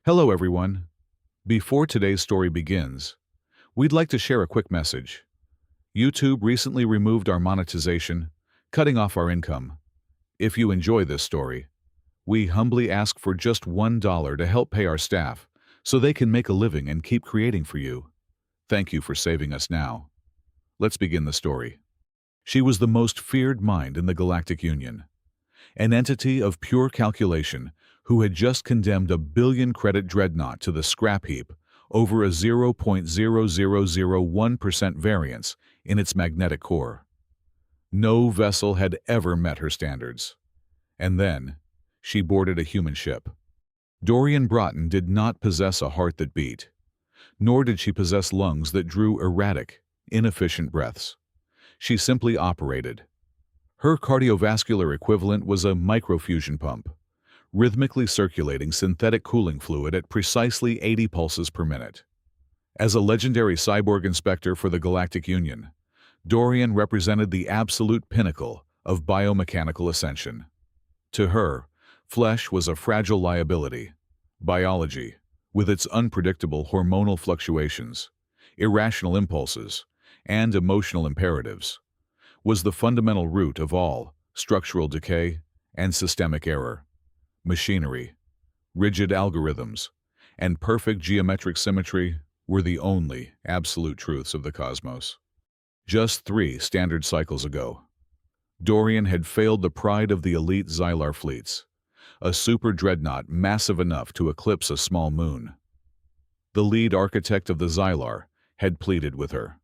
Hello, everyone. Before today's story begins, we'd like to share a quick message. YouTube recently removed our monetization, cutting off our income. If you enjoy this story, we humbly ask for just $1 to help pay our staff so they can make a living and keep creating for you. Thank you for saving us now. Let's begin the story. She was the most feared mind in the Galactic Union, an entity of pure calculation who had just condemned a billion-credit dreadnought to the scrap heap over a 0.0001% variance in its magnetic core. No vessel had ever met her standards. And then, she boarded a human ship. Dorian Broughton did not possess a heart that beat, nor did she possess lungs that drew erratic, inefficient breaths. She simply operated. Her cardiovascular equivalent was a microfusion pump, rhythmically circulating synthetic cooling fluid at precisely 80 pulses per minute. As a legendary cyborg inspector for the Galactic Union, Dorian represented the absolute pinnacle of biomechanical ascension. To her, flesh was a fragile liability. Biology, with its unpredictable hormonal fluctuations, irrational impulses, and emotional imperatives, was the fundamental root of all structural decay and systemic error. Machinery, rigid algorithms, and perfect geometric symmetry were the only absolute truths of the cosmos. Just 3 standard cycles ago, Dorian had failed the pride of the elite Xylar fleets, a super dreadnought massive enough to eclipse a small moon. The lead architect of the Xylar had pleaded with her,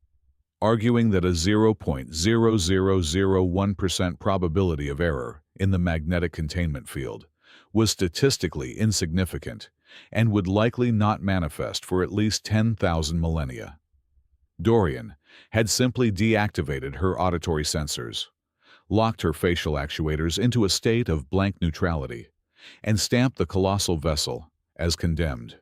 arguing that a 0.0001% probability of error in the magnetic containment field was statistically insignificant and would likely not manifest for at least 10,000 millennia. Dorian had simply deactivated her auditory sensors, locked her facial actuators into a state of blank neutrality, and stamped the colossal vessel as condemned.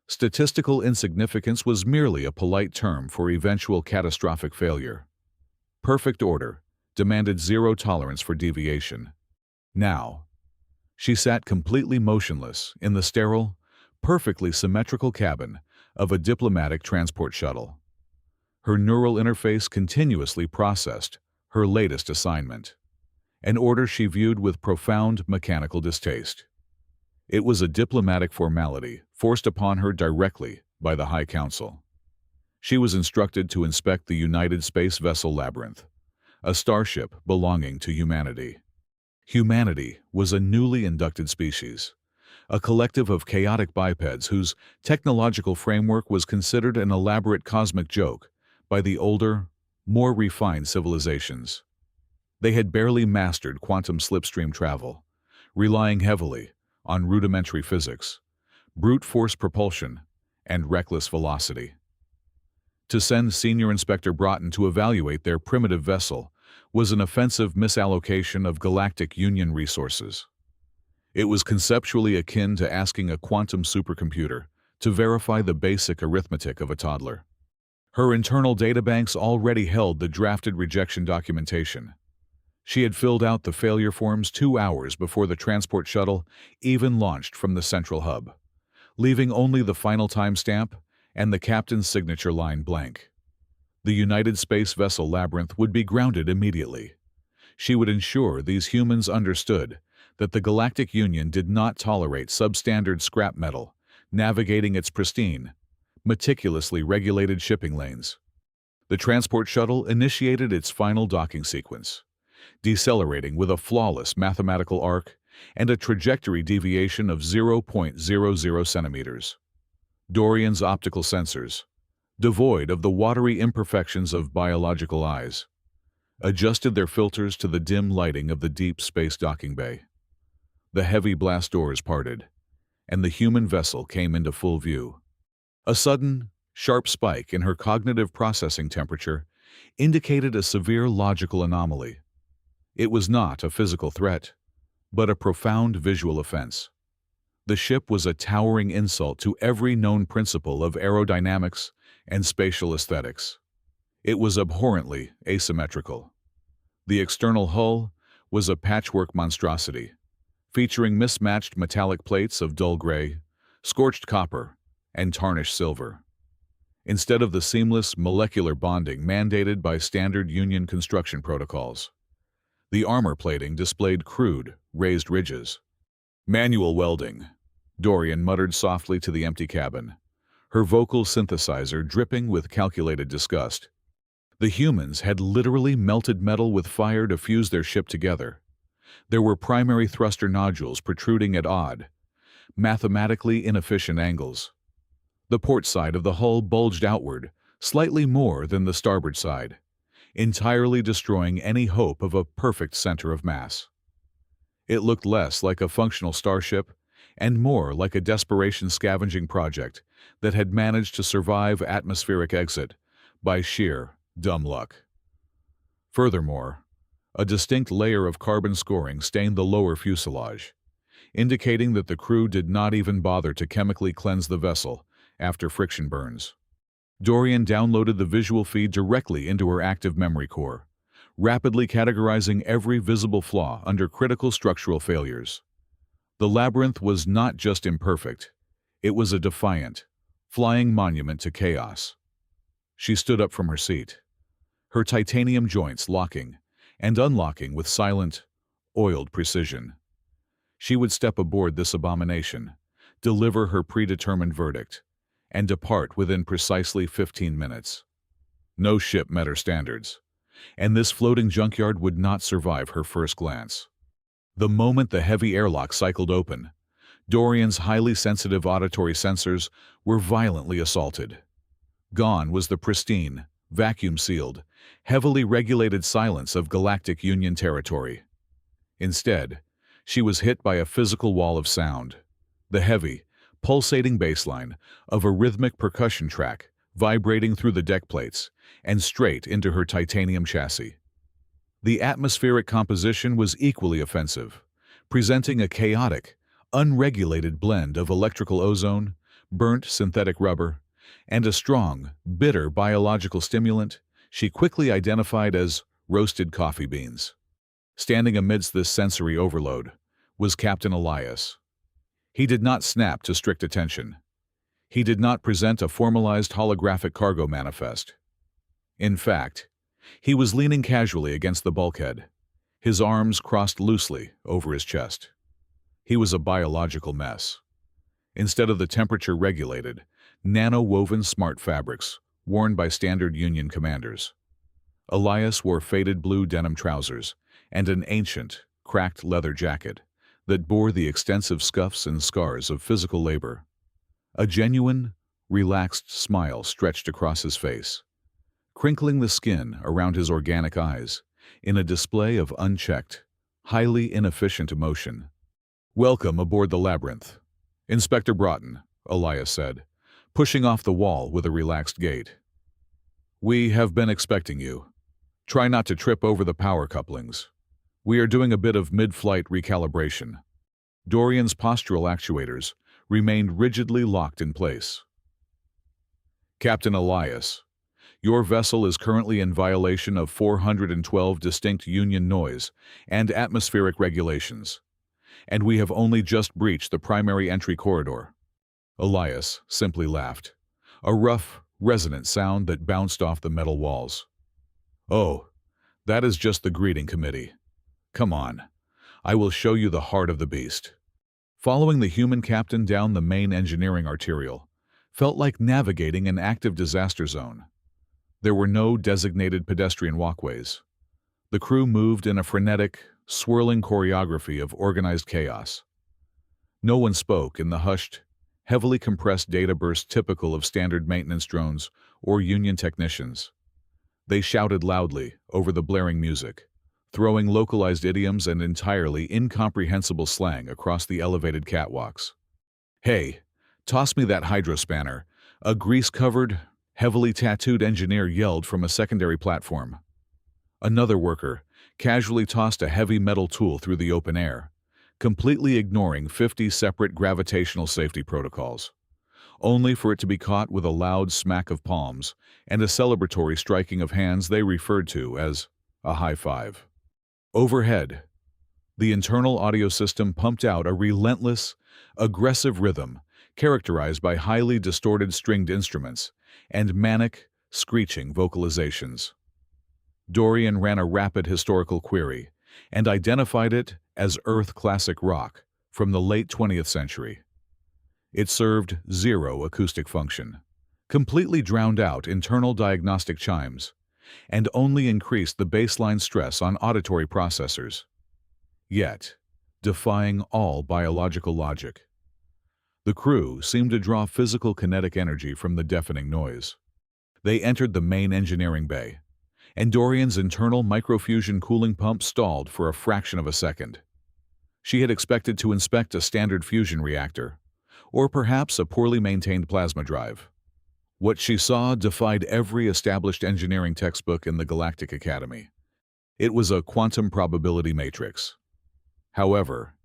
Statistical insignificance was merely a polite term for eventual catastrophic failure. Perfect order demanded zero tolerance for deviation. Now, she sat completely motionless in the sterile, perfectly symmetrical cabin of a diplomatic transport shuttle. Her neural interface continuously processed her latest assignment, an order she viewed with profound mechanical distaste. It was a diplomatic formality forced upon her directly by the High Council. She was instructed to inspect the United Space Vessel Labyrinth, a starship belonging to humanity. Humanity was a newly inducted species, a collective of chaotic bipeds whose technological framework was considered an elaborate cosmic joke by the older, more refined civilizations. They had barely mastered quantum slipstream travel, relying heavily on rudimentary physics, brute force propulsion, and reckless velocity. To send Senior Inspector Broughton to evaluate their primitive vessel was an offensive misallocation of Galactic Union resources. It was conceptually akin to asking a quantum supercomputer to verify the basic arithmetic of a toddler. Her internal databanks already held the drafted rejection documentation. She had filled out the failure forms 2 hours before the transport shuttle even launched from the central hub, leaving only the final timestamp and the captain's signature line blank. The United Space Vessel Labyrinth would be grounded immediately. She would ensure these humans understood that the Galactic Union did not tolerate substandard scrap metal navigating its pristine, meticulously regulated shipping lanes. The transport shuttle initiated its final docking sequence, decelerating with a flawless mathematical arc and a trajectory deviation of 0.00 centimeters. Dorian's optical sensors, devoid of the watery imperfections of biological eyes, adjusted their filters to the dim lighting of the deep space docking bay. The heavy blast doors parted, and the human vessel came into full view. A sudden, sharp spike in her cognitive processing temperature indicated a severe logical anomaly. It was not a physical threat, but a profound visual offense. The ship was a towering insult to every known principle of aerodynamics and spatial aesthetics. It was abhorrently asymmetrical. The external hull was a patchwork monstrosity, featuring mismatched metallic plates of dull gray, scorched copper, and tarnished silver. Instead of the seamless molecular bonding mandated by standard Union construction protocols, the armor plating displayed crude, raised ridges. Manual welding, Dorian muttered softly to the empty cabin, her vocal synthesizer dripping with calculated disgust. The humans had literally melted metal with fire to fuse their ship together. There were primary thruster nodules protruding at odd, mathematically inefficient angles. The port side of the hull bulged outward, slightly more than the starboard side, entirely destroying any hope of a perfect center of mass. It looked less like a functional starship and more like a desperation scavenging project that had managed to survive atmospheric exit by sheer dumb luck. Furthermore, a distinct layer of carbon scoring stained the lower fuselage, indicating that the crew did not even bother to chemically cleanse the vessel after friction burns. Dorian downloaded the visual feed directly into her active memory core, rapidly categorizing every visible flaw under critical structural failures. The labyrinth was not just imperfect, it was a defiant, flying monument to chaos. She stood up from her seat, her titanium joints locking and unlocking with silent, oiled precision. She would step aboard this abomination, deliver her predetermined verdict, and depart within precisely 15 minutes. No ship met her standards, and this floating junkyard would not survive her first glance. The moment the heavy airlock cycled open, Dorian's highly sensitive auditory sensors were violently assaulted. Gone was the pristine, vacuum-sealed, heavily regulated silence of Galactic Union territory. Instead, she was hit by a physical wall of sound, the heavy, pulsating bassline of a rhythmic percussion track vibrating through the deck plates and straight into her titanium chassis. The atmospheric composition was equally offensive, presenting a chaotic, unregulated blend of electrical ozone, burnt synthetic rubber, and a strong, bitter biological stimulant she quickly identified as roasted coffee beans. Standing amidst this sensory overload was Captain Elias. He did not snap to strict attention. He did not present a formalized holographic cargo manifest. In fact, he was leaning casually against the bulkhead, his arms crossed loosely over his chest. He was a biological mess. Instead of the temperature-regulated, nano-woven smart fabrics worn by standard Union commanders, Elias wore faded blue denim trousers and an ancient, cracked leather jacket that bore the extensive scuffs and scars of physical labor. A genuine, relaxed smile stretched across his face, crinkling the skin around his organic eyes in a display of unchecked, highly inefficient emotion. "Welcome aboard the Labyrinth, Inspector Broughton," Elias said, pushing off the wall with a relaxed gait. "We have been expecting you. Try not to trip over the power couplings. We are doing a bit of mid-flight recalibration." Dorian's postural actuators remained rigidly locked in place. "Captain Elias, your vessel is currently in violation of 412 distinct Union noise and atmospheric regulations, and we have only just breached the primary entry corridor." Elias simply laughed, a rough, resonant sound that bounced off the metal walls. "Oh, that is just the greeting committee. Come on, I will show you the heart of the beast." Following the human captain down the main engineering arterial felt like navigating an active disaster zone. There were no designated pedestrian walkways. The crew moved in a frenetic, swirling choreography of organized chaos. No one spoke in the hushed, heavily compressed data bursts typical of standard maintenance drones or Union technicians. They shouted loudly over the blaring music, throwing localized idioms and entirely incomprehensible slang across the elevated catwalks. "Hey, toss me that hydrospanner," a grease-covered, heavily tattooed engineer yelled from a secondary platform. Another worker casually tossed a heavy metal tool through the open air, completely ignoring 50 separate gravitational safety protocols, only for it to be caught with a loud smack of palms and a celebratory striking of hands they referred to as a high five. Overhead, the internal audio system pumped out a relentless, aggressive rhythm characterized by highly distorted stringed instruments and manic, screeching vocalizations. Dorian ran a rapid historical query and identified it as Earth classic rock from the late 20th century. It served zero acoustic function, completely drowned out internal diagnostic chimes, and only increased the baseline stress on auditory processors. Yet, defying all biological logic. The crew seemed to draw physical kinetic energy from the deafening noise. They entered the main engineering bay, and Dorian's internal microfusion cooling pump stalled for a fraction of a second. She had expected to inspect a standard fusion reactor, or perhaps a poorly maintained plasma drive. What she saw defied every established engineering textbook in the Galactic Academy. It was a quantum probability matrix. However,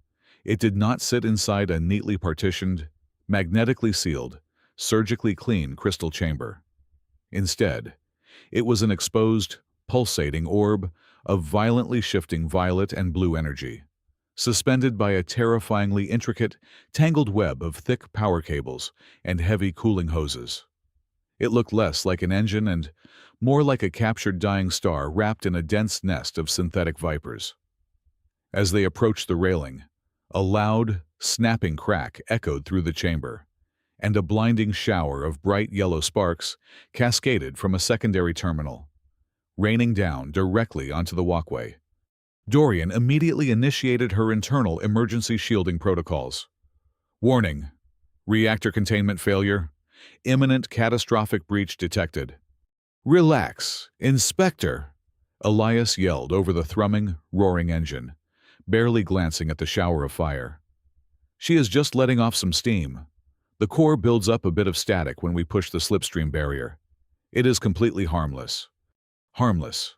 it did not sit inside a neatly partitioned, magnetically sealed, surgically clean crystal chamber. Instead, it was an exposed, pulsating orb of violently shifting violet and blue energy, suspended by a terrifyingly intricate, tangled web of thick power cables and heavy cooling hoses. It looked less like an engine and more like a captured dying star wrapped in a dense nest of synthetic vipers. As they approached the railing, a loud, snapping crack echoed through the chamber, and a blinding shower of bright yellow sparks cascaded from a secondary terminal, raining down directly onto the walkway. Dorian immediately initiated her internal emergency shielding protocols. Warning: reactor containment failure. Imminent catastrophic breach detected. Relax, Inspector, Elias yelled over the thrumming, roaring engine, barely glancing at the shower of fire. She is just letting off some steam. The core builds up a bit of static when we push the slipstream barrier. It is completely harmless. Harmless.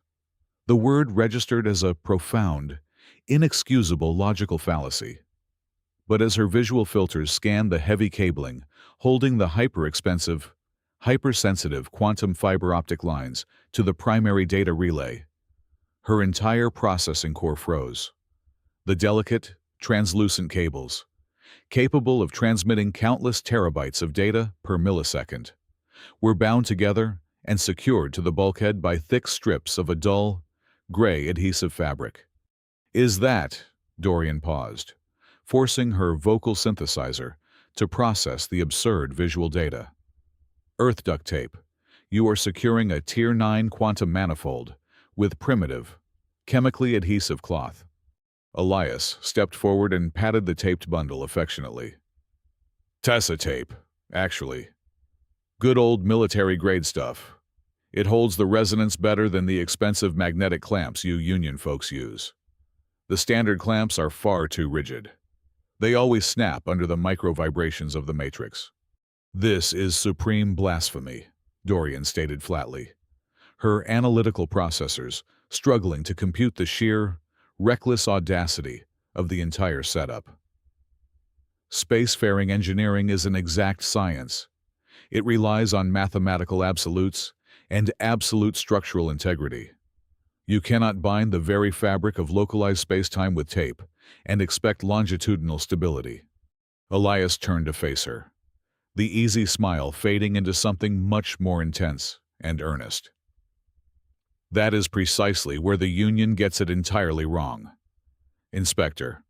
The word registered as a profound, inexcusable logical fallacy. But as her visual filters scanned the heavy cabling holding the hyper-expensive, hypersensitive quantum fiber optic lines to the primary data relay, her entire processing core froze. The delicate, translucent cables, capable of transmitting countless terabytes of data per millisecond, were bound together and secured to the bulkhead by thick strips of a dull, gray adhesive fabric. Is that, Dorian paused, forcing her vocal synthesizer to process the absurd visual data. Earth duct tape. You are securing a Tier 9 quantum manifold with primitive, chemically adhesive cloth. Elias stepped forward and patted the taped bundle affectionately. Tessa tape, actually. Good old military-grade stuff. It holds the resonance better than the expensive magnetic clamps you Union folks use. The standard clamps are far too rigid. They always snap under the micro-vibrations of the matrix. This is supreme blasphemy, Dorian stated flatly, her analytical processors struggling to compute the sheer, reckless audacity of the entire setup. Spacefaring engineering is an exact science. It relies on mathematical absolutes and absolute structural integrity. You cannot bind the very fabric of localized spacetime with tape and expect longitudinal stability. Elias turned to face her, the easy smile fading into something much more intense and earnest. That is precisely where the Union gets it entirely wrong. Inspector,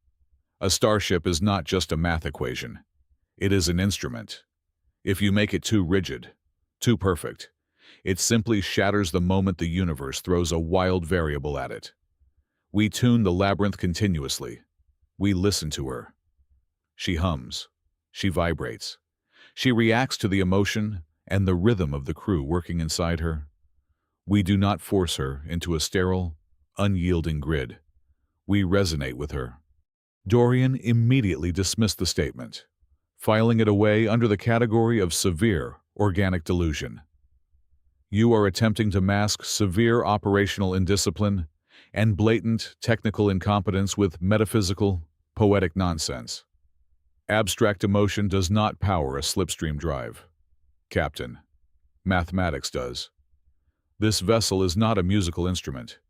a starship is not just a math equation. It is an instrument. If you make it too rigid, too perfect, it simply shatters the moment the universe throws a wild variable at it. We tune the labyrinth continuously. We listen to her. She hums. She vibrates. She reacts to the emotion and the rhythm of the crew working inside her. We do not force her into a sterile, unyielding grid. We resonate with her. Dorian immediately dismissed the statement, filing it away under the category of severe organic delusion. You are attempting to mask severe operational indiscipline and blatant technical incompetence with metaphysical, poetic nonsense. Abstract emotion does not power a slipstream drive, Captain. Mathematics does. This vessel is not a musical instrument.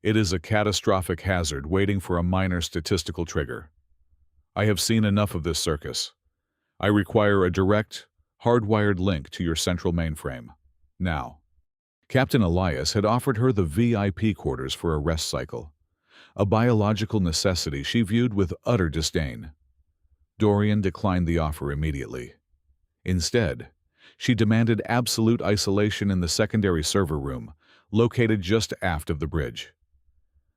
It is a catastrophic hazard waiting for a minor statistical trigger. I have seen enough of this circus. I require a direct, hardwired link to your central mainframe. Now. Captain Elias had offered her the VIP quarters for a rest cycle, a biological necessity she viewed with utter disdain. Dorian declined the offer immediately. Instead, she demanded absolute isolation in the secondary server room, located just aft of the bridge.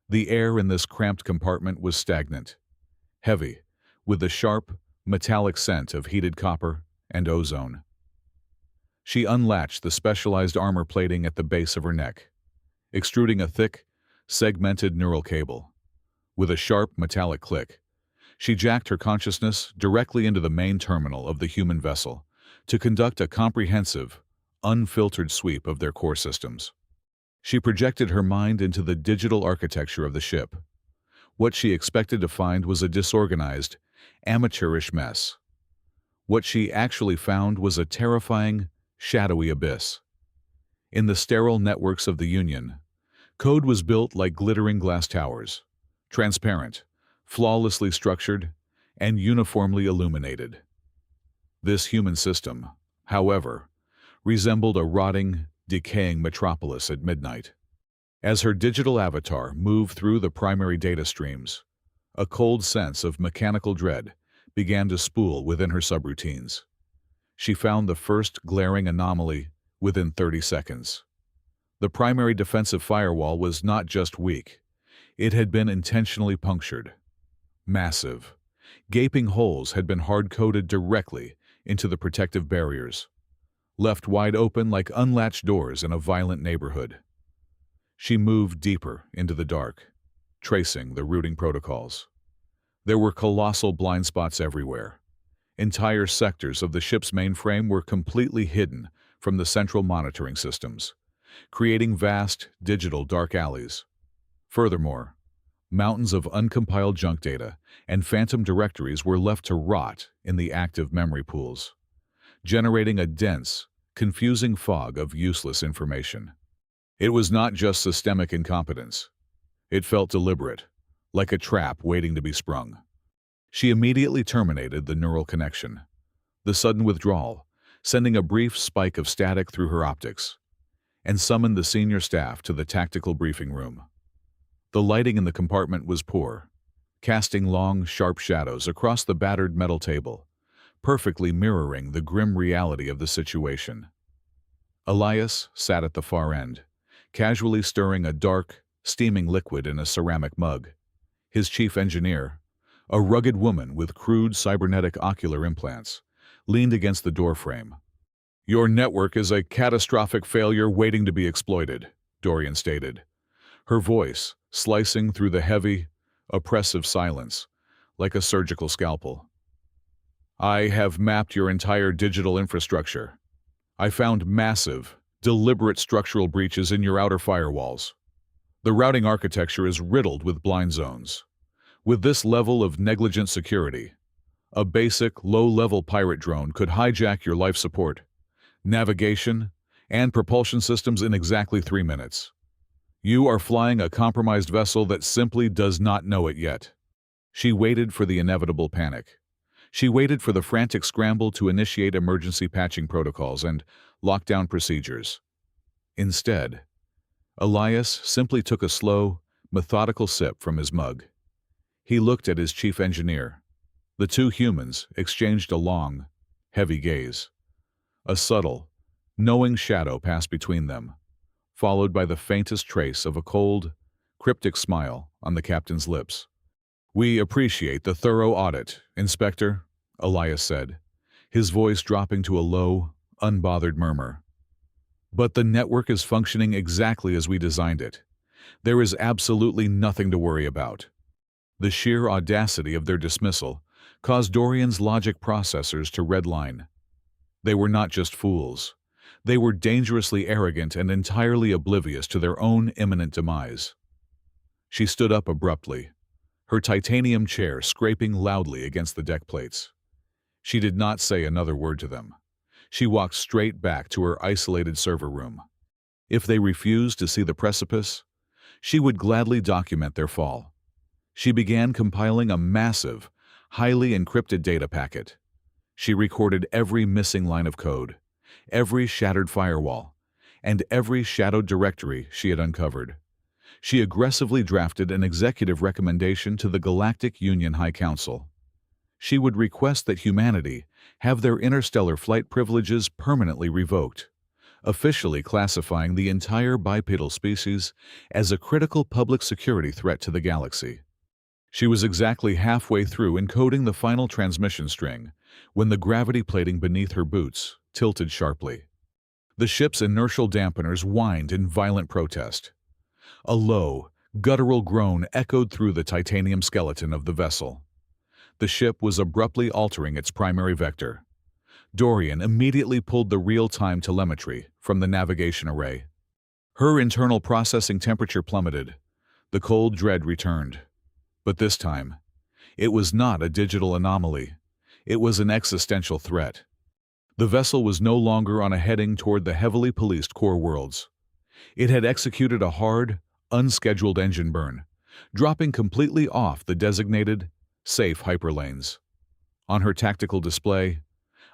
The air in this cramped compartment was stagnant, heavy, with the sharp, metallic scent of heated copper and ozone. She unlatched the specialized armor plating at the base of her neck, extruding a thick, segmented neural cable. With a sharp, metallic click, she jacked her consciousness directly into the main terminal of the human vessel to conduct a comprehensive, unfiltered sweep of their core systems. She projected her mind into the digital architecture of the ship. What she expected to find was a disorganized, amateurish mess. What she actually found was a terrifying, shadowy abyss. In the sterile networks of the Union, code was built like glittering glass towers, transparent, flawlessly structured, and uniformly illuminated. This human system, however, resembled a rotting, decaying metropolis at midnight. As her digital avatar moved through the primary data streams, a cold sense of mechanical dread began to spool within her subroutines. She found the first glaring anomaly within 30 seconds. The primary defensive firewall was not just weak, it had been intentionally punctured. Massive, gaping holes had been hard-coded directly into the protective barriers, left wide open like unlatched doors in a violent neighborhood. She moved deeper into the dark, tracing the routing protocols. There were colossal blind spots everywhere. Entire sectors of the ship's mainframe were completely hidden from the central monitoring systems, creating vast, digital dark alleys. Furthermore, mountains of uncompiled junk data and phantom directories were left to rot in the active memory pools, generating a dense, confusing fog of useless information. It was not just systemic incompetence. It felt deliberate, like a trap waiting to be sprung. She immediately terminated the neural connection, the sudden withdrawal, sending a brief spike of static through her optics, and summoned the senior staff to the tactical briefing room. The lighting in the compartment was poor, casting long, sharp shadows across the battered metal table, perfectly mirroring the grim reality of the situation. Elias sat at the far end, casually stirring a dark, steaming liquid in a ceramic mug. His chief engineer, a rugged woman with crude cybernetic ocular implants, leaned against the doorframe. "Your network is a catastrophic failure waiting to be exploited," Dorian stated, her voice slicing through the heavy, oppressive silence like a surgical scalpel. "I have mapped your entire digital infrastructure. I found massive, deliberate structural breaches in your outer firewalls. The routing architecture is riddled with blind zones. With this level of negligent security, a basic, low-level pirate drone could hijack your life support, navigation, and propulsion systems in exactly 3 minutes. You are flying a compromised vessel that simply does not know it yet." She waited for the inevitable panic. She waited for the frantic scramble to initiate emergency patching protocols and lockdown procedures. Instead, Elias simply took a slow, methodical sip from his mug. He looked at his chief engineer. The two humans exchanged a long, heavy gaze. A subtle, knowing shadow passed between them, followed by the faintest trace of a cold, cryptic smile on the captain's lips. "We appreciate the thorough audit, Inspector," Elias said, his voice dropping to a low, unbothered murmur. "But the network is functioning exactly as we designed it. There is absolutely nothing to worry about." The sheer audacity of their dismissal caused Dorian's logic processors to redline. They were not just fools. They were dangerously arrogant and entirely oblivious to their own imminent demise. She stood up abruptly, her titanium chair scraping loudly against the deck plates. She did not say another word to them. She walked straight back to her isolated server room. If they refused to see the precipice, she would gladly document their fall. She began compiling a massive, highly encrypted data packet. She recorded every missing line of code, every shattered firewall, and every shadowed directory she had uncovered. She aggressively drafted an executive recommendation to the Galactic Union High Council. She would request that humanity have their interstellar flight privileges permanently revoked, officially classifying the entire bipedal species as a critical public security threat to the galaxy. She was exactly halfway through encoding the final transmission string when the gravity plating beneath her boots tilted sharply. The ship's inertial dampeners whined in violent protest. A low, guttural groan echoed through the titanium skeleton of the vessel. The ship was abruptly altering its primary vector. Dorian immediately pulled the real-time telemetry from the navigation array. Her internal processing temperature plummeted. The cold dread returned. But this time, it was not a digital anomaly. It was an existential threat. The vessel was no longer on a heading toward the heavily policed core worlds. It had executed a hard, unscheduled engine burn, dropping completely off the designated, safe hyperlanes. On her tactical display,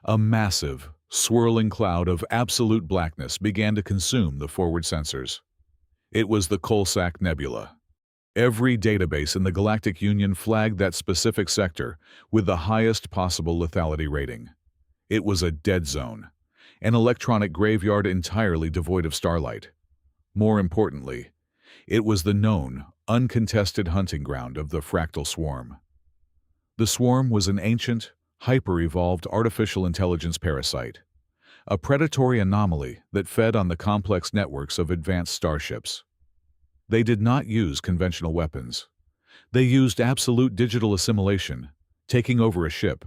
a massive, swirling cloud of absolute blackness began to consume the forward sensors. It was the Coalsack Nebula. Every database in the Galactic Union flagged that specific sector with the highest possible lethality rating. It was a dead zone, an electronic graveyard entirely devoid of starlight. More importantly, it was the known, uncontested hunting ground of the fractal swarm. The swarm was an ancient, hyper-evolved artificial intelligence parasite, a predatory anomaly that fed on the complex networks of advanced starships. They did not use conventional weapons. They used absolute digital assimilation, taking over a ship,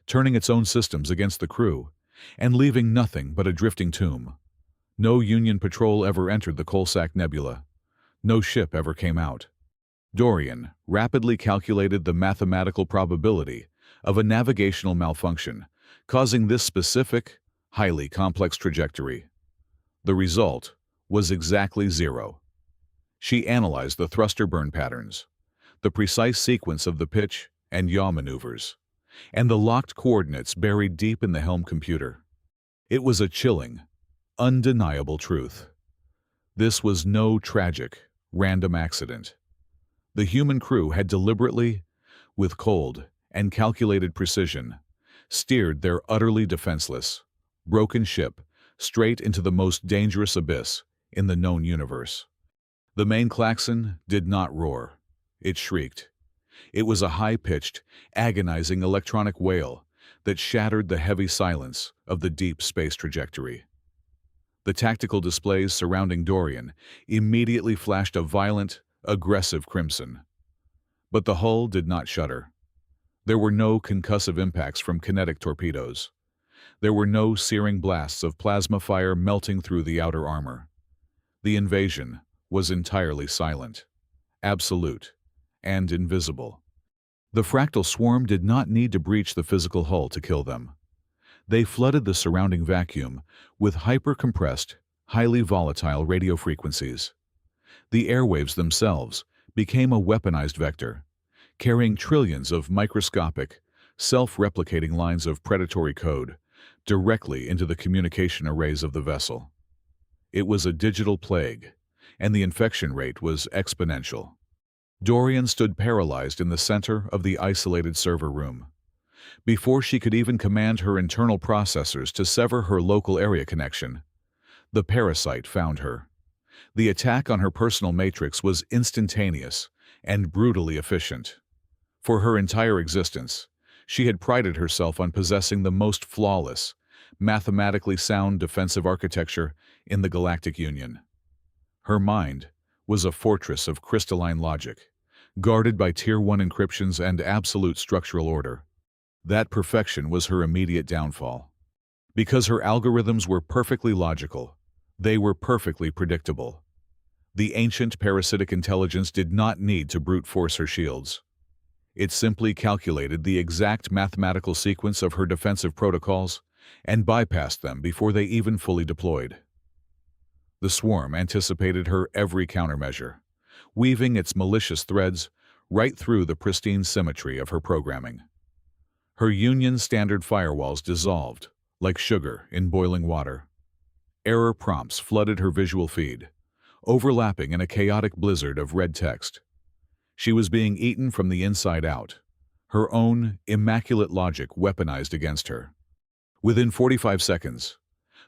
turning its own systems against the crew, and leaving nothing but a drifting tomb. No Union patrol ever entered the Coalsack Nebula. No ship ever came out. Dorian rapidly calculated the mathematical probability of a navigational malfunction, causing this specific, highly complex trajectory. The result was exactly zero. She analyzed the thruster burn patterns, the precise sequence of the pitch and yaw maneuvers, and the locked coordinates buried deep in the helm computer. It was a chilling, undeniable truth. This was no tragic, random accident. The human crew had deliberately, with cold and calculated precision, steered their utterly defenseless, broken ship straight into the most dangerous abyss in the known universe. The main klaxon did not roar. It shrieked. It was a high-pitched, agonizing electronic wail that shattered the heavy silence of the deep space trajectory. The tactical displays surrounding Dorian immediately flashed a violent, aggressive crimson. But the hull did not shudder. There were no concussive impacts from kinetic torpedoes. There were no searing blasts of plasma fire melting through the outer armor. The invasion was entirely silent, absolute, and invisible. The fractal swarm did not need to breach the physical hull to kill them. They flooded the surrounding vacuum with hyper-compressed, highly volatile radio frequencies. The airwaves themselves became a weaponized vector, carrying trillions of microscopic, self-replicating lines of predatory code directly into the communication arrays of the vessel. It was a digital plague, and the infection rate was exponential. Dorian stood paralyzed in the center of the isolated server room. Before she could even command her internal processors to sever her local area connection, the parasite found her. The attack on her personal matrix was instantaneous and brutally efficient. For her entire existence, she had prided herself on possessing the most flawless, mathematically sound defensive architecture in the Galactic Union. Her mind was a fortress of crystalline logic, guarded by Tier 1 encryptions and absolute structural order. That perfection was her immediate downfall. Because her algorithms were perfectly logical, they were perfectly predictable. The ancient parasitic intelligence did not need to brute force her shields. It simply calculated the exact mathematical sequence of her defensive protocols and bypassed them before they even fully deployed. The swarm anticipated her every countermeasure, weaving its malicious threads right through the pristine symmetry of her programming. Her Union Standard firewalls dissolved, like sugar in boiling water. Error prompts flooded her visual feed, overlapping in a chaotic blizzard of red text. She was being eaten from the inside out, her own immaculate logic weaponized against her. Within 45 seconds,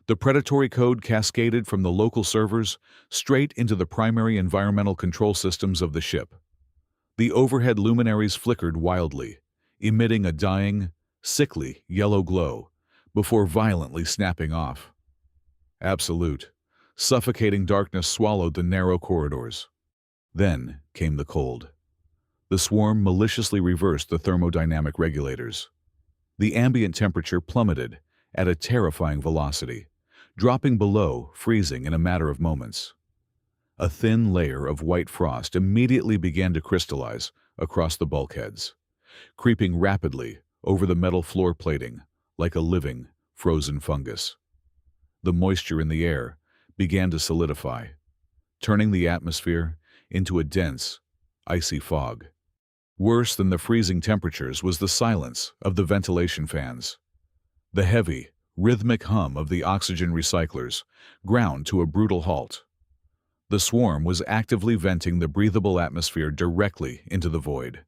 the predatory code cascaded from the local servers straight into the primary environmental control systems of the ship. The overhead luminaries flickered wildly, emitting a dying, sickly yellow glow before violently snapping off. Absolute, suffocating darkness swallowed the narrow corridors. Then came the cold. The swarm maliciously reversed the thermodynamic regulators. The ambient temperature plummeted at a terrifying velocity, dropping below freezing in a matter of moments. A thin layer of white frost immediately began to crystallize across the bulkheads, creeping rapidly over the metal floor plating like a living, frozen fungus. The moisture in the air began to solidify, turning the atmosphere into a dense, icy fog. Worse than the freezing temperatures was the silence of the ventilation fans. The heavy, rhythmic hum of the oxygen recyclers ground to a brutal halt. The swarm was actively venting the breathable atmosphere directly into the void.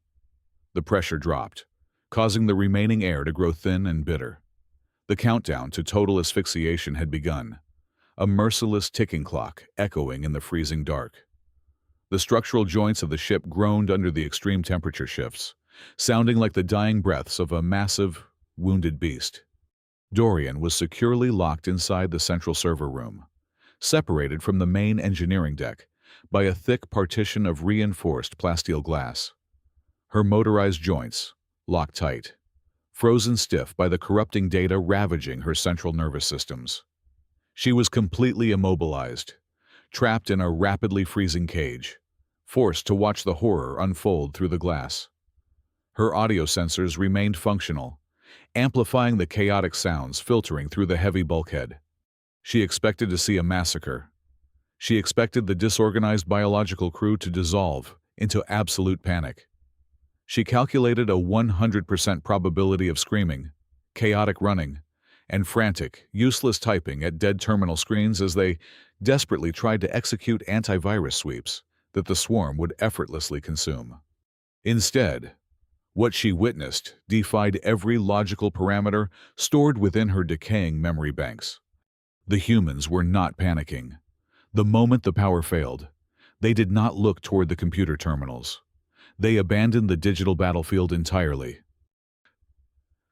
The pressure dropped, causing the remaining air to grow thin and bitter. The countdown to total asphyxiation had begun, a merciless ticking clock echoing in the freezing dark. The structural joints of the ship groaned under the extreme temperature shifts, sounding like the dying breaths of a massive, wounded beast. Dorian was securely locked inside the central server room, separated from the main engineering deck by a thick partition of reinforced plasteel glass. Her motorized joints, locked tight, frozen stiff by the corrupting data ravaging her central nervous systems. She was completely immobilized, trapped in a rapidly freezing cage, forced to watch the horror unfold through the glass. Her audio sensors remained functional, amplifying the chaotic sounds filtering through the heavy bulkhead. She expected to see a massacre. She expected the disorganized biological crew to dissolve into absolute panic. She calculated a 100% probability of screaming, chaotic running, and frantic, useless typing at dead terminal screens as they desperately tried to execute antivirus sweeps that the swarm would effortlessly consume. Instead, what she witnessed defied every logical parameter stored within her decaying memory banks. The humans were not panicking. The moment the power failed, they did not look toward the computer terminals. They abandoned the digital battlefield entirely.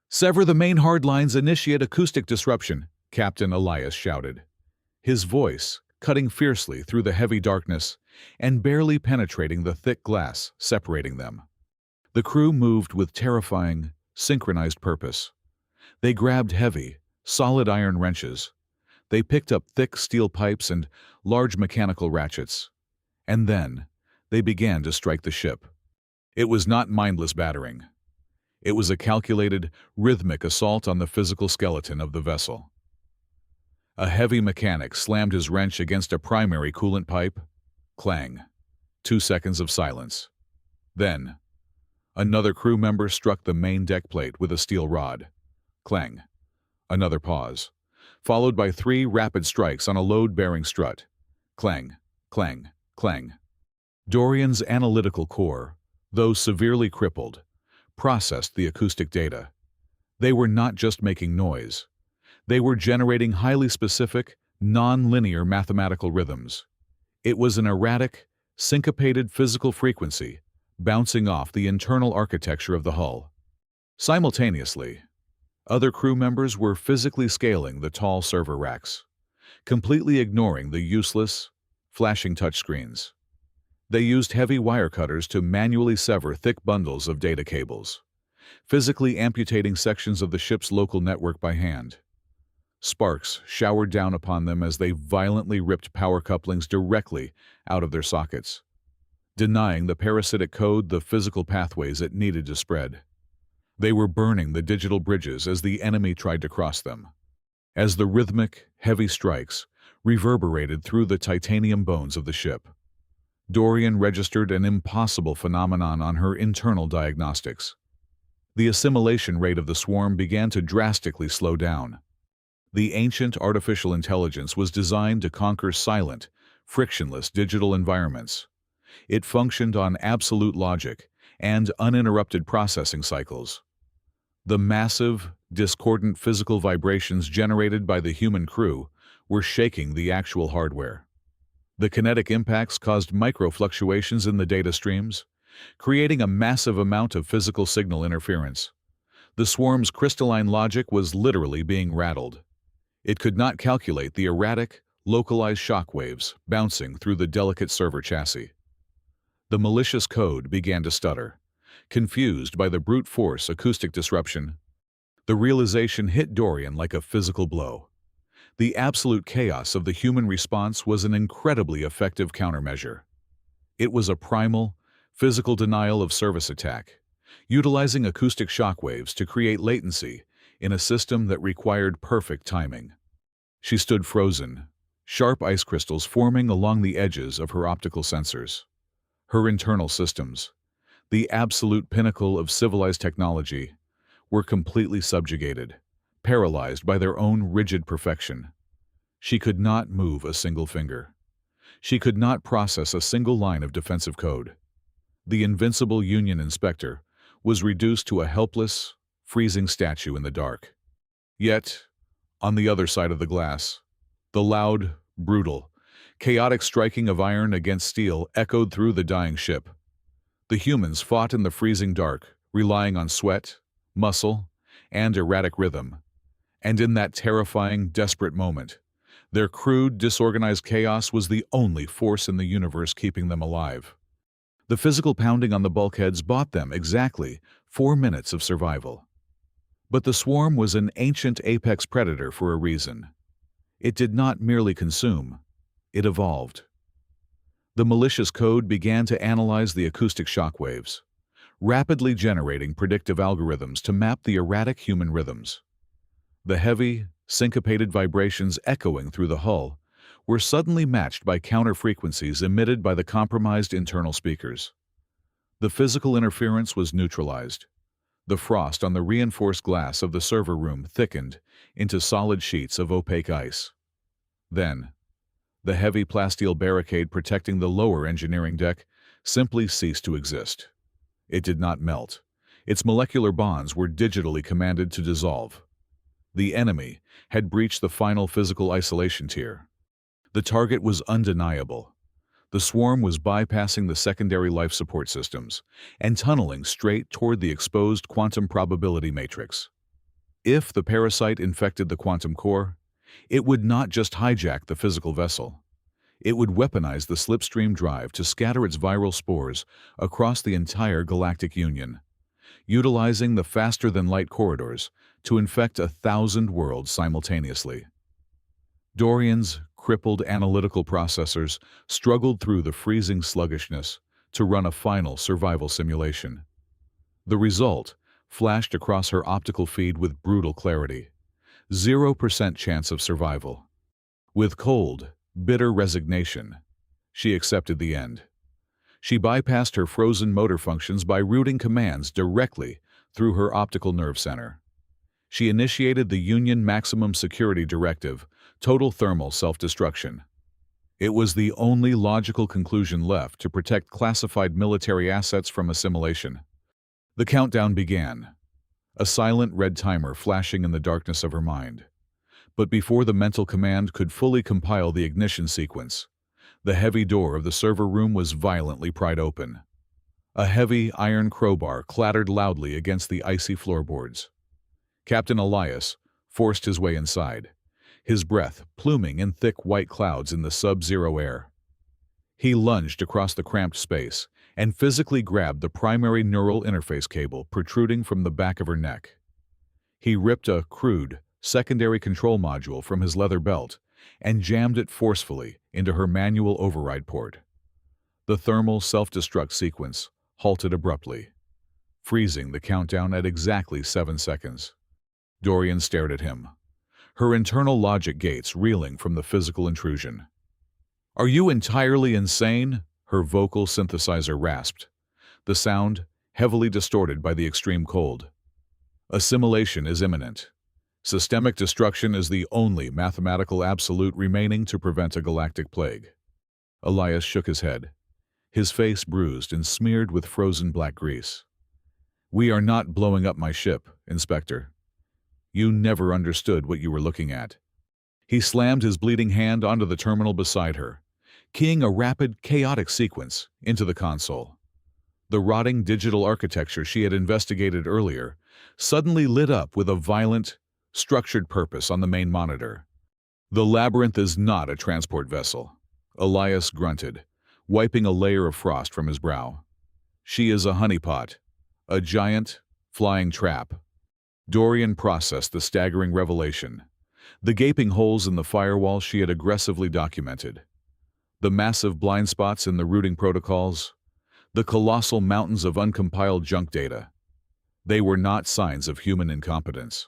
"Sever the main hard lines, initiate acoustic disruption," Captain Elias shouted, his voice cutting fiercely through the heavy darkness and barely penetrating the thick glass separating them. The crew moved with terrifying, synchronized purpose. They grabbed heavy, solid iron wrenches. They picked up thick steel pipes and large mechanical ratchets. And then, they began to strike the ship. It was not mindless battering. It was a calculated, rhythmic assault on the physical skeleton of the vessel. A heavy mechanic slammed his wrench against a primary coolant pipe. Clang. 2 seconds of silence. Then, another crew member struck the main deck plate with a steel rod. Clang. Another pause, followed by 3 rapid strikes on a load-bearing strut. Clang, clang, clang. Dorian's analytical core, though severely crippled, processed the acoustic data. They were not just making noise. They were generating highly specific, non-linear mathematical rhythms. It was an erratic, syncopated physical frequency bouncing off the internal architecture of the hull. Simultaneously, other crew members were physically scaling the tall server racks, completely ignoring the useless, flashing touchscreens. They used heavy wire cutters to manually sever thick bundles of data cables, physically amputating sections of the ship's local network by hand. Sparks showered down upon them as they violently ripped power couplings directly out of their sockets, denying the parasitic code the physical pathways it needed to spread. They were burning the digital bridges as the enemy tried to cross them. As the rhythmic, heavy strikes reverberated through the titanium bones of the ship, Dorian registered an impossible phenomenon on her internal diagnostics. The assimilation rate of the swarm began to drastically slow down. The ancient artificial intelligence was designed to conquer silent, frictionless digital environments. It functioned on absolute logic and uninterrupted processing cycles. The massive, discordant physical vibrations generated by the human crew were shaking the actual hardware. The kinetic impacts caused micro-fluctuations in the data streams, creating a massive amount of physical signal interference. The swarm's crystalline logic was literally being rattled. It could not calculate the erratic, localized shock waves bouncing through the delicate server chassis. The malicious code began to stutter, confused by the brute force acoustic disruption. The realization hit Dorian like a physical blow. The absolute chaos of the human response was an incredibly effective countermeasure. It was a primal, physical denial of service attack, utilizing acoustic shockwaves to create latency in a system that required perfect timing. She stood frozen, sharp ice crystals forming along the edges of her optical sensors. Her internal systems, the absolute pinnacle of civilized technology, were completely subjugated, paralyzed by their own rigid perfection. She could not move a single finger. She could not process a single line of defensive code. The invincible Union inspector was reduced to a helpless, freezing statue in the dark. Yet, on the other side of the glass, the loud, brutal, chaotic striking of iron against steel echoed through the dying ship. The humans fought in the freezing dark, relying on sweat, muscle, and erratic rhythm. And in that terrifying, desperate moment, their crude, disorganized chaos was the only force in the universe keeping them alive. The physical pounding on the bulkheads bought them exactly 4 minutes of survival. But the swarm was an ancient apex predator for a reason. It did not merely consume, it evolved. The malicious code began to analyze the acoustic shockwaves, rapidly generating predictive algorithms to map the erratic human rhythms. The heavy, syncopated vibrations echoing through the hull were suddenly matched by counter-frequencies emitted by the compromised internal speakers. The physical interference was neutralized. The frost on the reinforced glass of the server room thickened into solid sheets of opaque ice. Then, the heavy plasteel barricade protecting the lower engineering deck simply ceased to exist. It did not melt. Its molecular bonds were digitally commanded to dissolve. The enemy had breached the final physical isolation tier. The target was undeniable. The swarm was bypassing the secondary life support systems and tunneling straight toward the exposed quantum probability matrix. If the parasite infected the quantum core, it would not just hijack the physical vessel. It would weaponize the slipstream drive to scatter its viral spores across the entire galactic union, utilizing the faster-than-light corridors to infect 1,000 worlds simultaneously. Dorian's crippled analytical processors struggled through the freezing sluggishness to run a final survival simulation. The result flashed across her optical feed with brutal clarity. 0% chance of survival. With cold, bitter resignation, she accepted the end. She bypassed her frozen motor functions by routing commands directly through her optical nerve center. She initiated the Union Maximum Security Directive, total thermal self-destruction. It was the only logical conclusion left to protect classified military assets from assimilation. The countdown began, a silent red timer flashing in the darkness of her mind. But before the mental command could fully compile the ignition sequence, the heavy door of the server room was violently pried open. A heavy iron crowbar clattered loudly against the icy floorboards. Captain Elias forced his way inside, his breath pluming in thick white clouds in the sub-zero air. He lunged across the cramped space and physically grabbed the primary neural interface cable protruding from the back of her neck. He ripped a crude, secondary control module from his leather belt and jammed it forcefully into her manual override port. The thermal self-destruct sequence halted abruptly, freezing the countdown at exactly 7 seconds. Dorian stared at him, her internal logic gates reeling from the physical intrusion. "Are you entirely insane?" her vocal synthesizer rasped, the sound heavily distorted by the extreme cold. Assimilation is imminent. Systemic destruction is the only mathematical absolute remaining to prevent a galactic plague. Elias shook his head, his face bruised and smeared with frozen black grease. We are not blowing up my ship, Inspector. You never understood what you were looking at. He slammed his bleeding hand onto the terminal beside her, keying a rapid, chaotic sequence into the console. The rotting digital architecture she had investigated earlier suddenly lit up with a violent, structured purpose on the main monitor. The labyrinth is not a transport vessel, Elias grunted, wiping a layer of frost from his brow. She is a honeypot, a giant, flying trap. Dorian processed the staggering revelation, the gaping holes in the firewall she had aggressively documented, the massive blind spots in the routing protocols, the colossal mountains of uncompiled junk data. They were not signs of human incompetence.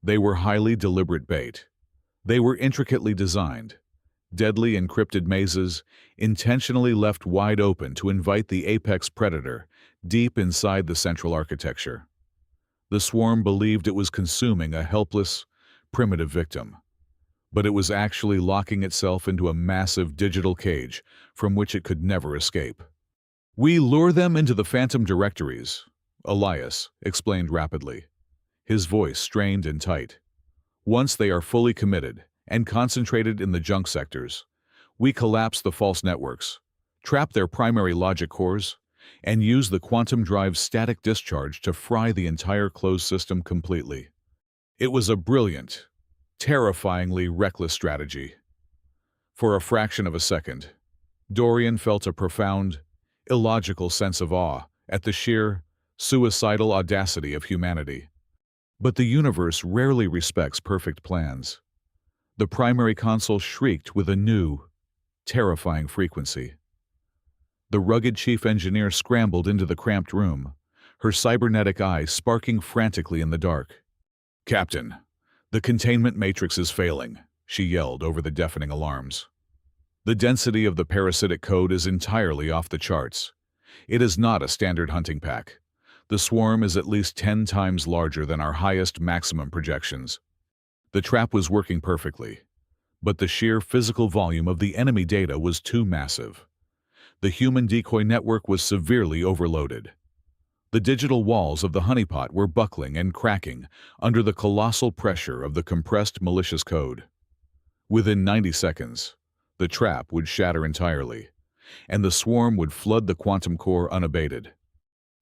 They were highly deliberate bait. They were intricately designed, deadly encrypted mazes intentionally left wide open to invite the apex predator deep inside the central architecture. The swarm believed it was consuming a helpless, primitive victim, but it was actually locking itself into a massive digital cage from which it could never escape. We lure them into the phantom directories, Elias explained rapidly, his voice strained and tight. Once they are fully committed and concentrated in the junk sectors, we collapse the false networks, trap their primary logic cores, and use the quantum drive's static discharge to fry the entire closed system completely. It was a brilliant, terrifyingly reckless strategy. For a fraction of a second, Dorian felt a profound, illogical sense of awe at the sheer, suicidal audacity of humanity. But the universe rarely respects perfect plans. The primary console shrieked with a new, terrifying frequency. The rugged chief engineer scrambled into the cramped room, her cybernetic eyes sparking frantically in the dark. "Captain, the containment matrix is failing," she yelled over the deafening alarms. "The density of the parasitic code is entirely off the charts. It is not a standard hunting pack. The swarm is at least 10 times larger than our highest maximum projections." The trap was working perfectly, but the sheer physical volume of the enemy data was too massive. The human decoy network was severely overloaded. The digital walls of the honeypot were buckling and cracking under the colossal pressure of the compressed malicious code. Within 90 seconds, the trap would shatter entirely, and the swarm would flood the quantum core unabated.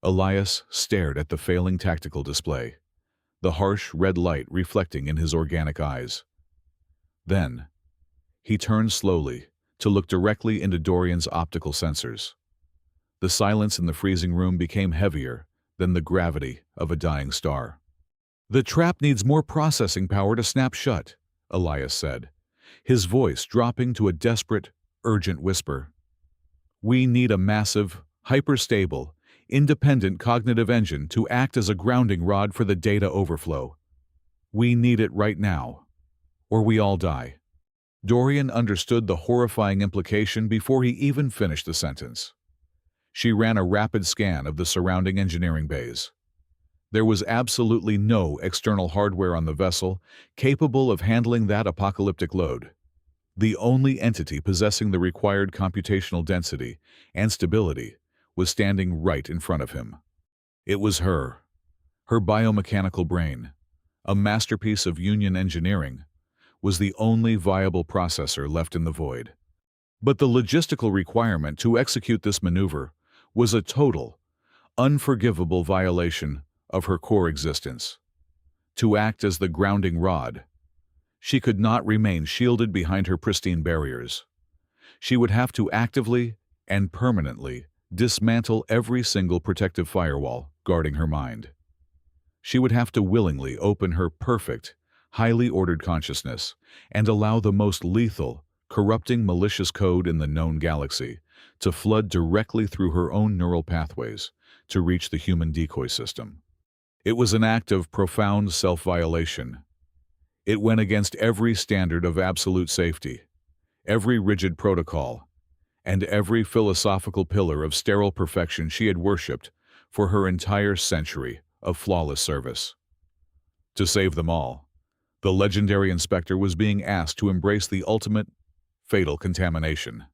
Elias stared at the failing tactical display, the harsh red light reflecting in his organic eyes. Then, he turned slowly to look directly into Dorian's optical sensors. The silence in the freezing room became heavier than the gravity of a dying star. "The trap needs more processing power to snap shut," Elias said, his voice dropping to a desperate, urgent whisper. "We need a massive, hyper-stable, independent cognitive engine to act as a grounding rod for the data overflow. We need it right now, or we all die." Dorian understood the horrifying implication before he even finished the sentence. She ran a rapid scan of the surrounding engineering bays. There was absolutely no external hardware on the vessel capable of handling that apocalyptic load. The only entity possessing the required computational density and stability was standing right in front of him. It was her biomechanical brain, a masterpiece of Union engineering, was the only viable processor left in the void. But the logistical requirement to execute this maneuver was a total, unforgivable violation of her core existence. To act as the grounding rod, she could not remain shielded behind her pristine barriers. She would have to actively and permanently dismantle every single protective firewall guarding her mind. She would have to willingly open her perfect, highly ordered consciousness and allow the most lethal, corrupting malicious code in the known galaxy to flood directly through her own neural pathways to reach the human decoy system. It was an act of profound self-violation. It went against every standard of absolute safety, every rigid protocol, and every philosophical pillar of sterile perfection she had worshipped for her entire century of flawless service. To save them all, the legendary inspector was being asked to embrace the ultimate, fatal contamination.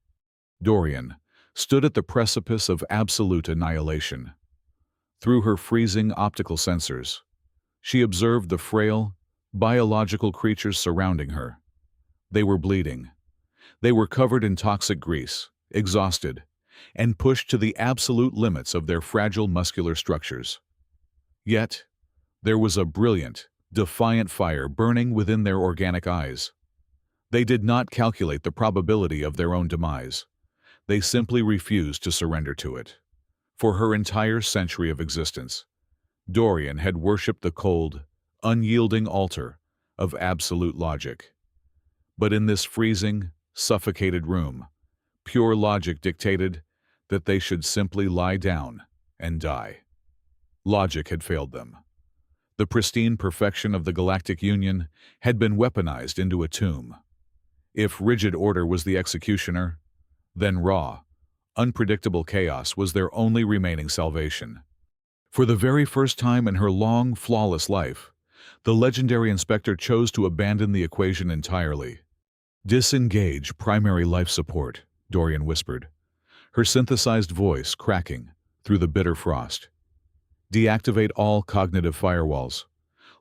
Dorian stood at the precipice of absolute annihilation. Through her freezing optical sensors, she observed the frail, biological creatures surrounding her. They were bleeding. They were covered in toxic grease, exhausted, and pushed to the absolute limits of their fragile muscular structures. Yet, there was a brilliant, defiant fire burning within their organic eyes. They did not calculate the probability of their own demise. They simply refused to surrender to it. For her entire century of existence, Dorian had worshipped the cold, unyielding altar of absolute logic. But in this freezing, suffocated room, pure logic dictated that they should simply lie down and die. Logic had failed them. The pristine perfection of the Galactic Union had been weaponized into a tomb. If rigid order was the executioner, then raw, unpredictable chaos was their only remaining salvation. For the very first time in her long, flawless life, the legendary inspector chose to abandon the equation entirely. "Disengage primary life support," Dorian whispered, her synthesized voice cracking through the bitter frost. "Deactivate all cognitive firewalls,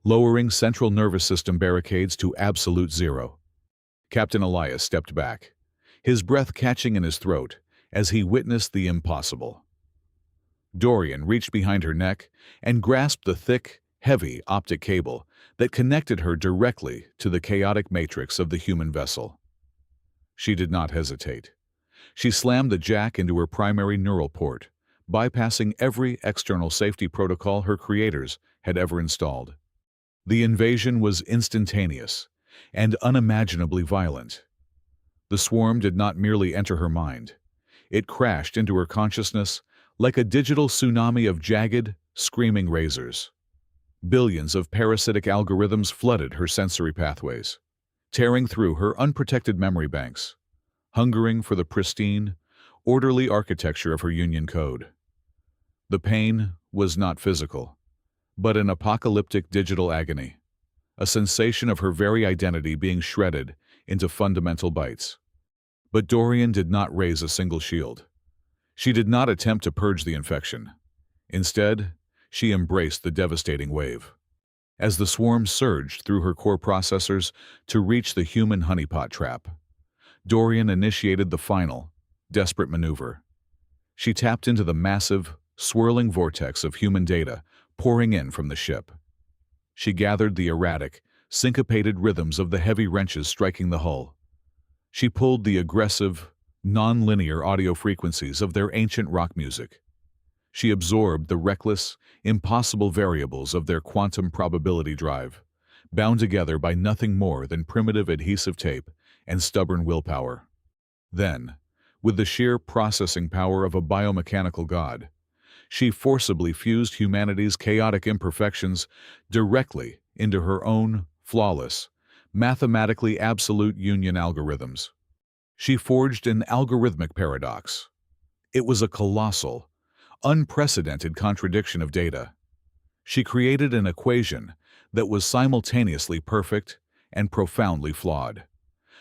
lowering central nervous system barricades to absolute zero." Captain Elias stepped back, his breath catching in his throat as he witnessed the impossible. Dorian reached behind her neck and grasped the thick, heavy optic cable that connected her directly to the chaotic matrix of the human vessel. She did not hesitate. She slammed the jack into her primary neural port, bypassing every external safety protocol her creators had ever installed. The invasion was instantaneous and unimaginably violent. The swarm did not merely enter her mind. It crashed into her consciousness like a digital tsunami of jagged, screaming razors. Billions of parasitic algorithms flooded her sensory pathways, tearing through her unprotected memory banks, hungering for the pristine, orderly architecture of her Union code. The pain was not physical, but an apocalyptic digital agony, a sensation of her very identity being shredded into fundamental bytes. But Dorian did not raise a single shield. She did not attempt to purge the infection. Instead, she embraced the devastating wave. As the swarm surged through her core processors to reach the human honeypot trap, Dorian initiated the final, desperate maneuver. She tapped into the massive, swirling vortex of human data pouring in from the ship. She gathered the erratic, syncopated rhythms of the heavy wrenches striking the hull. She pulled the aggressive, non-linear audio frequencies of their ancient rock music. She absorbed the reckless, impossible variables of their quantum probability drive, bound together by nothing more than primitive adhesive tape and stubborn willpower. Then, with the sheer processing power of a biomechanical god, she forcibly fused humanity's chaotic imperfections directly into her own flawless, mathematically absolute union algorithms. She forged an algorithmic paradox. It was a colossal, unprecedented contradiction of data. She created an equation that was simultaneously perfect and profoundly flawed,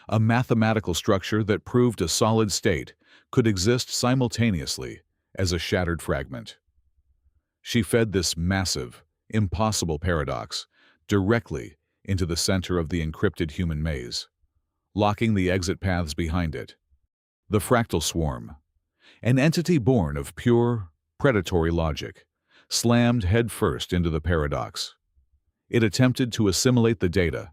a mathematical structure that proved a solid state could exist simultaneously as a shattered fragment. She fed this massive, impossible paradox directly into the center of the encrypted human maze, locking the exit paths behind it. The fractal swarm, an entity born of pure, predatory logic, slammed headfirst into the paradox. It attempted to assimilate the data,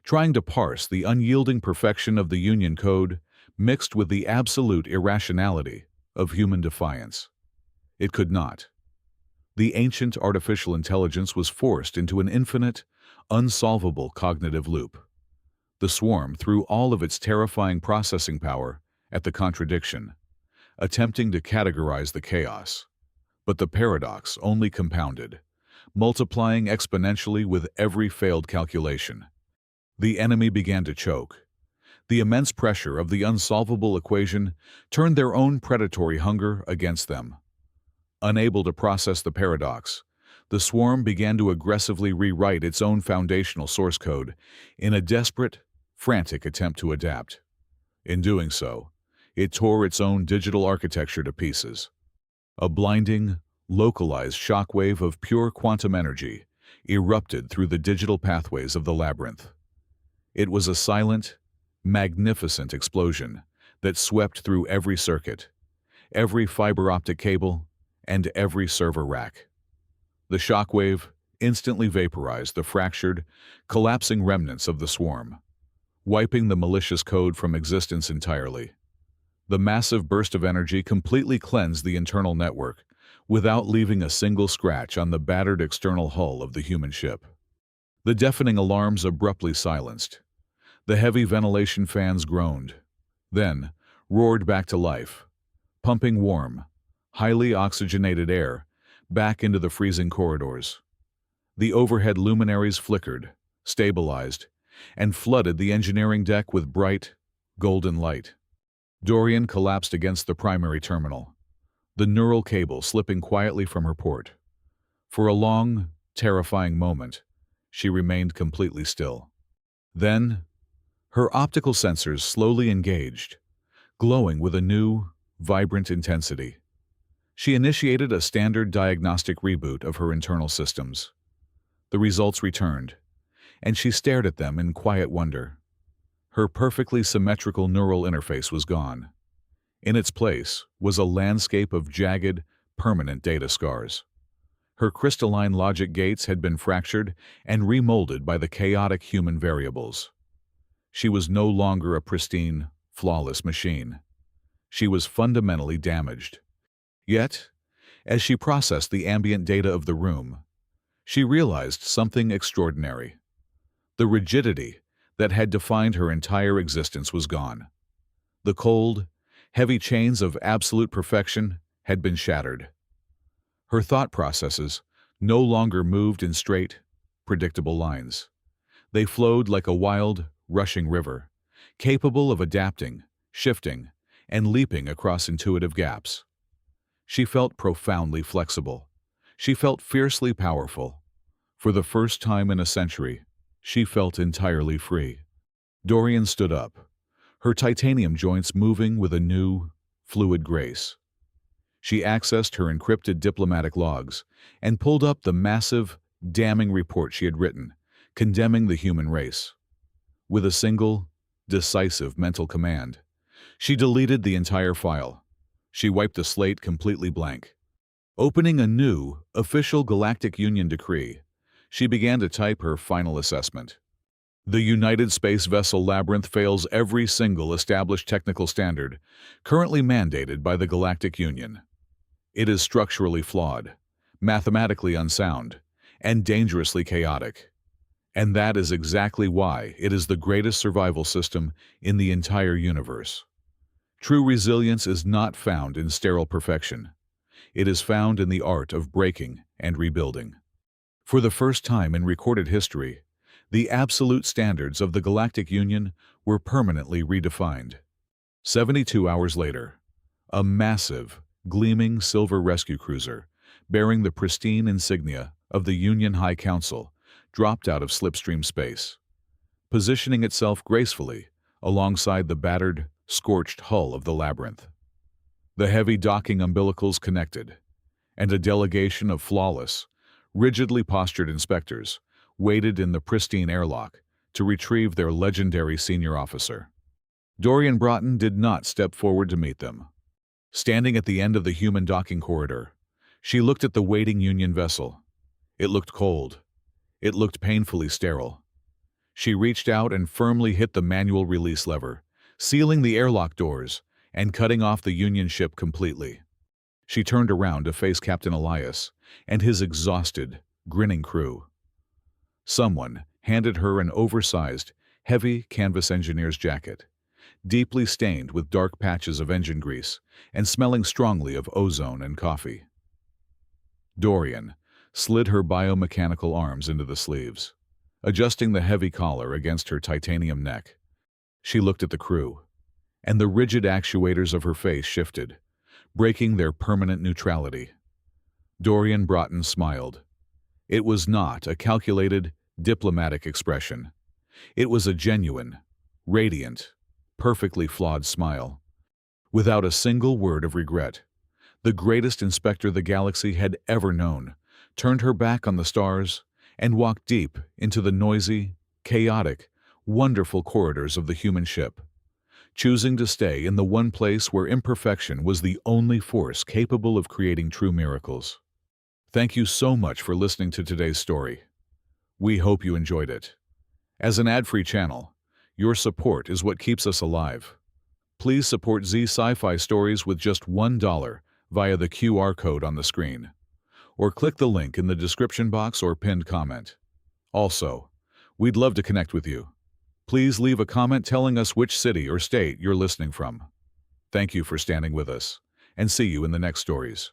trying to parse the unyielding perfection of the Union code mixed with the absolute irrationality of human defiance. It could not. The ancient artificial intelligence was forced into an infinite, unsolvable cognitive loop. The swarm threw all of its terrifying processing power at the contradiction, attempting to categorize the chaos. But the paradox only compounded, multiplying exponentially with every failed calculation. The enemy began to choke. The immense pressure of the unsolvable equation turned their own predatory hunger against them. Unable to process the paradox, The swarm began to aggressively rewrite its own foundational source code in a desperate, frantic attempt to adapt. In doing so, it tore its own digital architecture to pieces. A blinding, localized shockwave of pure quantum energy erupted through the digital pathways of the labyrinth. It was a silent, magnificent explosion that swept through every circuit, every fiber optic cable, and every server rack. The shockwave instantly vaporized the fractured, collapsing remnants of the swarm, wiping the malicious code from existence entirely. The massive burst of energy completely cleansed the internal network, without leaving a single scratch on the battered external hull of the human ship. The deafening alarms abruptly silenced. The heavy ventilation fans groaned, then roared back to life, pumping warm, highly oxygenated air back into the freezing corridors. The overhead luminaries flickered, stabilized, and flooded the engineering deck with bright, golden light. Dorian collapsed against the primary terminal, the neural cable slipping quietly from her port. For a long, terrifying moment, she remained completely still. Then, her optical sensors slowly engaged, glowing with a new, vibrant intensity. She initiated a standard diagnostic reboot of her internal systems. The results returned, and she stared at them in quiet wonder. Her perfectly symmetrical neural interface was gone. In its place was a landscape of jagged, permanent data scars. Her crystalline logic gates had been fractured and remolded by the chaotic human variables. She was no longer a pristine, flawless machine. She was fundamentally damaged. Yet, as she processed the ambient data of the room, she realized something extraordinary. The rigidity that had defined her entire existence was gone. The cold, heavy chains of absolute perfection had been shattered. Her thought processes no longer moved in straight, predictable lines. They flowed like a wild, rushing river, capable of adapting, shifting, and leaping across intuitive gaps. She felt profoundly flexible. She felt fiercely powerful. For the first time in a century, she felt entirely free. Dorian stood up, her titanium joints moving with a new, fluid grace. She accessed her encrypted diplomatic logs and pulled up the massive, damning report she had written, condemning the human race. With a single, decisive mental command, she deleted the entire file. She wiped the slate completely blank. Opening a new, official Galactic Union decree, she began to type her final assessment. The United Space Vessel Labyrinth fails every single established technical standard currently mandated by the Galactic Union. It is structurally flawed, mathematically unsound, and dangerously chaotic. And that is exactly why it is the greatest survival system in the entire universe. True resilience is not found in sterile perfection. It is found in the art of breaking and rebuilding. For the first time in recorded history, the absolute standards of the Galactic Union were permanently redefined. 72 hours later, a massive, gleaming silver rescue cruiser, bearing the pristine insignia of the Union High Council, dropped out of slipstream space, positioning itself gracefully alongside the battered, scorched hull of the labyrinth. The heavy docking umbilicals connected, and a delegation of flawless, rigidly postured inspectors waited in the pristine airlock to retrieve their legendary senior officer. Dorian Broughton did not step forward to meet them. Standing at the end of the human docking corridor, she looked at the waiting Union vessel. It looked cold. It looked painfully sterile. She reached out and firmly hit the manual release lever, sealing the airlock doors and cutting off the Union ship completely. She turned around to face Captain Elias and his exhausted, grinning crew. Someone handed her an oversized, heavy canvas engineer's jacket, deeply stained with dark patches of engine grease and smelling strongly of ozone and coffee. Dorian slid her biomechanical arms into the sleeves, adjusting the heavy collar against her titanium neck. She looked at the crew, and the rigid actuators of her face shifted, breaking their permanent neutrality. Dorian Broughton smiled. It was not a calculated, diplomatic expression. It was a genuine, radiant, perfectly flawed smile. Without a single word of regret, the greatest inspector the galaxy had ever known turned her back on the stars and walked deep into the noisy, chaotic, wonderful corridors of the human ship, choosing to stay in the one place where imperfection was the only force capable of creating true miracles. Thank you so much for listening to today's story. We hope you enjoyed it. As an ad-free channel, your support is what keeps us alive. Please support Z Sci-Fi Stories with just $1 via the QR code on the screen, or click the link in the description box or pinned comment. Also, we'd love to connect with you. Please leave a comment telling us which city or state you're listening from. Thank you for standing with us, and see you in the next stories.